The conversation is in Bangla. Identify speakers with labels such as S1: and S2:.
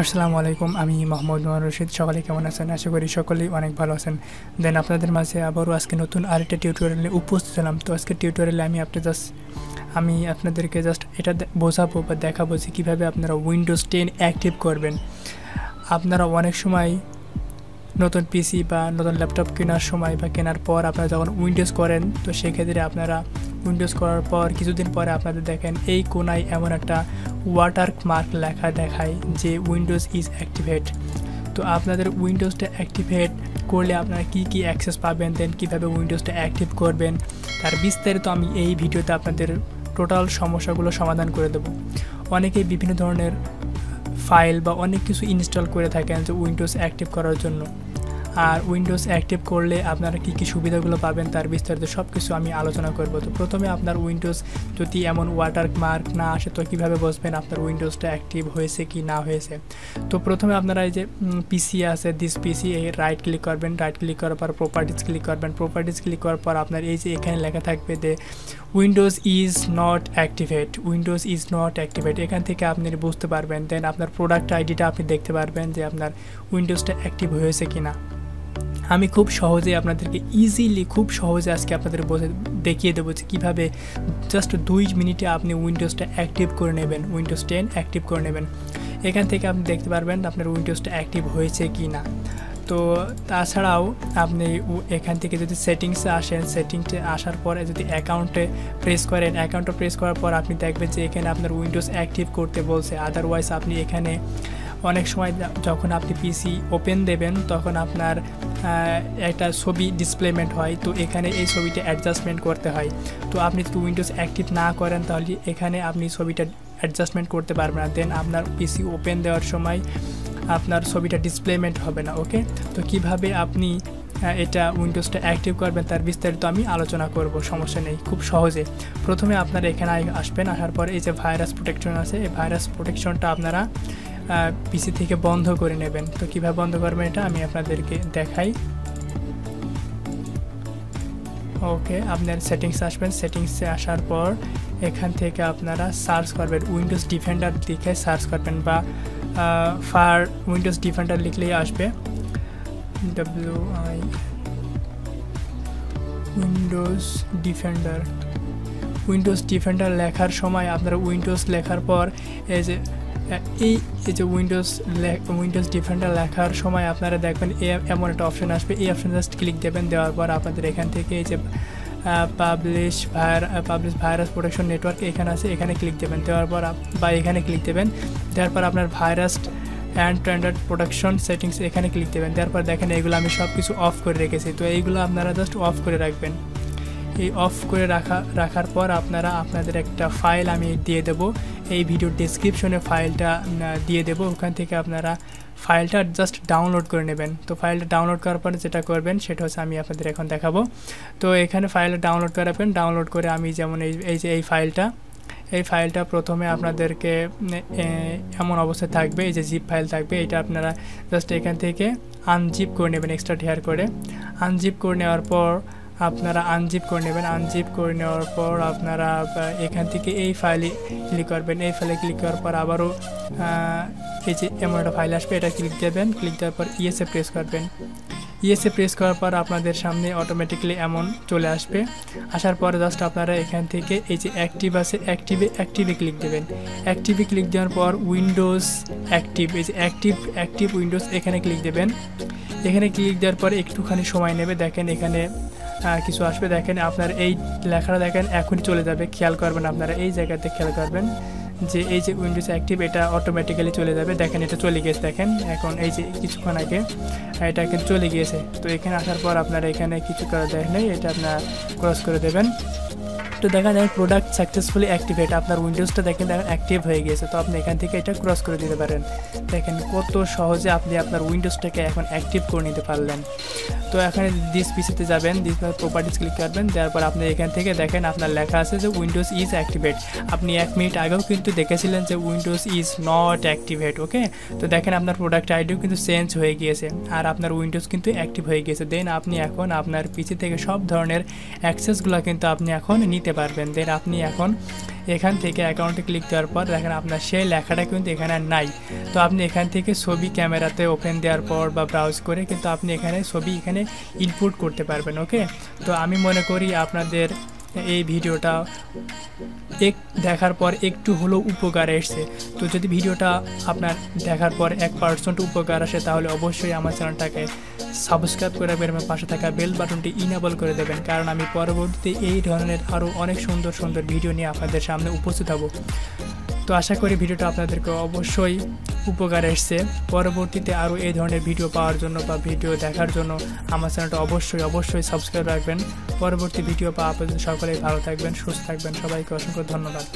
S1: আসসালামু আলাইকুম, আমি মোহাম্মদ নোমান রশিদ। সকালে কেমন আছেন? আশা করি সকলেই অনেক ভালো আছেন। দেন আপনাদের মাঝে আবারও আজকে নতুন আরেকটা টিউটোরিয়ালে উপস্থিত হলাম। তো আজকে টিউটোরিয়ালে আমি আপনাদেরকে এটা বোঝাবো বা দেখাবো যে কীভাবে আপনারা উইন্ডোজ 10 অ্যাক্টিভ করবেন। আপনারা অনেক সময় নতুন পিসি বা নতুন ল্যাপটপ কেনার সময় বা কেনার পর আপনারা যখন উইন্ডোজ করেন, তো সেক্ষেত্রে আপনারা উইন্ডোজ করার পর কিছুদিন পরে আপনাদের দেখেন এই কোনায় এমন একটা ওয়াটারমার্ক লেখা দেখায় যে উইন্ডোজ ইজ অ্যাক্টিভেট। তো আপনাদের উইন্ডোজটা অ্যাক্টিভেট করলে আপনারা কী কী অ্যাক্সেস পাবেন, দেন কীভাবে উইন্ডোজটা অ্যাক্টিভ করবেন তার বিস্তারিত আমি এই ভিডিওতে আপনাদের টোটাল সমস্যাগুলো সমাধান করে দেবো। অনেকেই বিভিন্ন ধরনের ফাইল বা অনেক কিছু ইনস্টল করে থাকেন যে উইন্ডোজ অ্যাক্টিভ করার জন্য, আর উইন্ডোজ অ্যাক্টিভ করলে আপনারা কী কী সুবিধাগুলো পাবেন তার বিস্তারিত সব কিছু আমি আলোচনা করব। তো প্রথমে আপনার উইন্ডোজ যদি এমন ওয়াটারমার্ক না আসে তো কীভাবে বুঝবেন আপনার উইন্ডোজটা অ্যাক্টিভ হয়েছে কি না হয়েছে। তো প্রথমে আপনারা এই যে পিসি আছে, দিস পিসি, এই রাইট ক্লিক করবেন। রাইট ক্লিক করার পর প্রপার্টিজ ক্লিক করবেন। প্রপার্টিজ ক্লিক করার পর আপনার এই যে এখানে লেখা থাকবে যে Windows is not activate, Windows is not activate, এখান থেকে আপনি বুঝতে পারবেন। দেন আপনার প্রোডাক্ট আইডিটা আপনি দেখতে পারবেন যে আপনার উইন্ডোজটা অ্যাক্টিভ হয়েছে কি না। আমি খুব সহজে আপনাদেরকে খুব সহজে আজকে আপনাদের দেখিয়ে দেবো যে কীভাবে জাস্ট 2 মিনিটে আপনি উইন্ডোজটা অ্যাক্টিভ করে নেবেন, উইন্ডোজ 10 অ্যাক্টিভ করে নেবেন। এখান থেকে আপনি দেখতে পারবেন আপনার উইন্ডোজটা অ্যাক্টিভ হয়েছে কি না। তো তাছাড়াও আপনি এখান থেকে যদি সেটিংসে আসেন, সেটিংসে আসার পরে যদি অ্যাকাউন্টে প্রেস করেন, অ্যাকাউন্টে প্রেস করার পর আপনি দেখবেন যে এখানে আপনার উইন্ডোজ অ্যাক্টিভ করতে বলছে। আদারওয়াইজ আপনি এখানে অনেক সময় যখন আপনি পিসি ওপেন দেবেন তখন আপনার একটা ছবি ডিসপ্লেমেন্ট হয়, তো এখানে এই ছবিটা অ্যাডজাস্টমেন্ট করতে হয়। তো আপনি যদি উইন্ডোজ অ্যাক্টিভ না করেন তাহলে এখানে আপনি ছবিটা অ্যাডজাস্টমেন্ট করতে পারবেন না। দেন আপনার পিসি ওপেন দেওয়ার সময় আপনার ছবিটা ডিসপ্লেমেন্ট হবে না। ওকে, তো কিভাবে আপনি এটা উইন্ডোজটা অ্যাক্টিভ করবেন তার বিস্তারিত আমি আলোচনা করব, সমস্যা নেই, খুব সহজে। প্রথমে আপনারা এখানে আসবেন। আসার পর এই যে ভাইরাস প্রোটেকশন আছে, এই ভাইরাস প্রোটেকশনটা আপনারা পিসি থেকে বন্ধ করে নেবেন। তো কীভাবে বন্ধ করবেন এটা আমি আপনাদেরকে দেখাই। ওকে, আপনার সেটিংসে আসবেন। সেটিংসে আসার পর এখান থেকে আপনারা সার্চ করবেন, উইন্ডোজ ডিফেন্ডার লিখে সার্চ করবেন বা উইন্ডোজ ডিফেন্ডার লিখলেই আসবে। উইন্ডোজ ডিফেন্ডার লেখার সময় আপনারা উইন্ডোজ লেখার পর এই যে উইন্ডোজ ডিফেন্ডার লেখার সময় আপনারা দেখবেন এমন একটা অপশন আসবে। এই অপশন জাস্ট ক্লিক দেবেন। দেওয়ার পর আপনাদের এখান থেকে এই যে পাবলিশ ভাইরাস প্রোটেকশন নেটওয়ার্ক এখানে আছে, এখানে ক্লিক দেবেন। দেওয়ার পর এখানে ক্লিক দেবেন। দেওয়ার পর আপনার virus and standard protection settings এখানে ক্লিক দেবেন। দেওয়ার পর দেখেন এইগুলো আমি সব কিছু অফ করে রেখেছি, তো এইগুলো আপনারা জাস্ট অফ করে রাখবেন। এই অফ করে রাখার পর আপনাদের একটা ফাইল আমি দিয়ে দেব, এই ভিডিওর ডেসক্রিপশনে ফাইলটা দিয়ে দেব। ওখান থেকে আপনারা ফাইলটা জাস্ট ডাউনলোড করে নেবেন। তো ফাইলটা ডাউনলোড করার পর যেটা করবেন সেটা হচ্ছে আমি আপনাদের এখন দেখাবো। তো এখানে ফাইলটা ডাউনলোড করাবেন। ডাউনলোড করে আমি যেমন এই ফাইলটা প্রথমে আপনাদেরকে এমন অবস্থায় থাকবে, এই যে জিপ ফাইল থাকবে, এটা আপনারা জাস্ট এখান থেকে আনজিপ করে নেবেন, এক্সট্রা হেয়ার করে আনজিপ করে নেওয়ার পর আপনারা আনজিপ করে নেবেন। আনজিপ করে নেওয়ার পর আপনারা এখান থেকে এই ফাইলে ক্লিক করবেন। এই ফাইলে ক্লিক করার পর আবারও এই যে এমন একটা ফাইল আসবে, এটা ক্লিক দেবেন। ক্লিক দেওয়ার পর ইএসএ প্রেস করবেন। ইএসএ প্রেস করার পর আপনাদের সামনে অটোমেটিকলি এমন চলে আসবে। আসার পর জাস্ট আপনারা এখান থেকে এই যে অ্যাক্টিভ আছে, অ্যাক্টিভে ক্লিক দেবেন। অ্যাক্টিভে ক্লিক দেওয়ার পর উইন্ডোজ অ্যাক্টিভ, এই যে অ্যাক্টিভ উইন্ডোজ এখানে ক্লিক দেবেন। এখানে ক্লিক দেওয়ার পর একটুখানি সময় নেবে। দেখেন এখানে কিছু আসবে, দেখেন আপনার এই লেখাটা দেখেন এখনই চলে যাবে। খেয়াল করবেন, আপনারা এই জায়গাতে খেয়াল করবেন যে এই যে উইন্ডোজ অ্যাক্টিভ এটা অটোমেটিক্যালি চলে যাবে। দেখেন এটা চলে গিয়েছে, দেখেন এখন এই যে কিছুক্ষণ আগে এটা কিন্তু চলে গিয়েছে। তো এখানে আসার পর আপনারা এখানে কিছু করা দেয় নেই, এটা আপনারা ক্রস করে দেবেন। তো দেখা যায় প্রোডাক্ট সাকসেসফুলি অ্যাক্টিভেট, আপনার উইন্ডোজটা দেখেন অ্যাক্টিভ হয়ে গিয়েছে। তো আপনি এখান থেকে এটা ক্রস করে দিতে পারেন। দেখেন কত সহজে আপনি আপনার উইন্ডোজটাকে এখন অ্যাক্টিভ করে নিতে পারলেন। তো তো এখানে দিস পিসিতে যাবেন, দিস প্রপার্টিজ ক্লিক করবেন, দেওয়ার পর আপনি এখান থেকে দেখেন আপনার লেখা আছে যে উইন্ডোজ ইজ অ্যাক্টিভেট। আপনি 1 মিনিট আগেও কিন্তু দেখেছিলেন যে উইন্ডোজ ইজ নট অ্যাক্টিভেট। ওকে, তো দেখেন আপনার প্রোডাক্ট আইডিও কিন্তু চেঞ্জ হয়ে গিয়েছে আর আপনার উইন্ডোজ কিন্তু অ্যাক্টিভ হয়ে গিয়েছে। দেন আপনি এখন আপনার পিসি থেকে সব ধরনের অ্যাক্সেসগুলো কিন্তু আপনি এখন নিতে পারবেন। দেন আপনি এখন এখান থেকে অ্যাকাউন্টে ক্লিক দেওয়ার পর দেখেন আপনার সেই লেখাটা কিন্তু এখানে আর নাই। তো আপনি এখান থেকে ছবি ক্যামেরাতে ওপেন দেওয়ার পর বা ব্রাউজ করে কিন্তু আপনি এখানে ছবি এখানে ইনপুট করতে পারবেন। ওকে, তো আমি মনে করি আপনাদের এই ভিডিওটা দেখার পর একটু হলেও উপকার এসছে। তো যদি ভিডিওটা আপনার দেখার পর 1% উপকার আসে তাহলে অবশ্যই আমার চ্যানেলটাকে সাবস্ক্রাইব করে রাখবেন এবং পাশে থাকা বেল বাটনটি ইনেবল করে দেবেন, কারণ আমি পরবর্তীতে এই ধরনের আরও অনেক সুন্দর সুন্দর ভিডিও নিয়ে আপনাদের সামনে উপস্থিত হব। তো আশা করি ভিডিওটা আপনাদেরকে অবশ্যই উপকার এসছে। পরবর্তীতে আরও এই ধরনের ভিডিও পাওয়ার জন্য বা ভিডিও দেখার জন্য আমার চ্যানেলটা অবশ্যই সাবস্ক্রাইব রাখবেন। পরবর্তী ভিডিও পাওয়া পর্যন্ত সকলেই ভালো থাকবেন, সুস্থ থাকবেন। সবাইকে অসংখ্য ধন্যবাদ।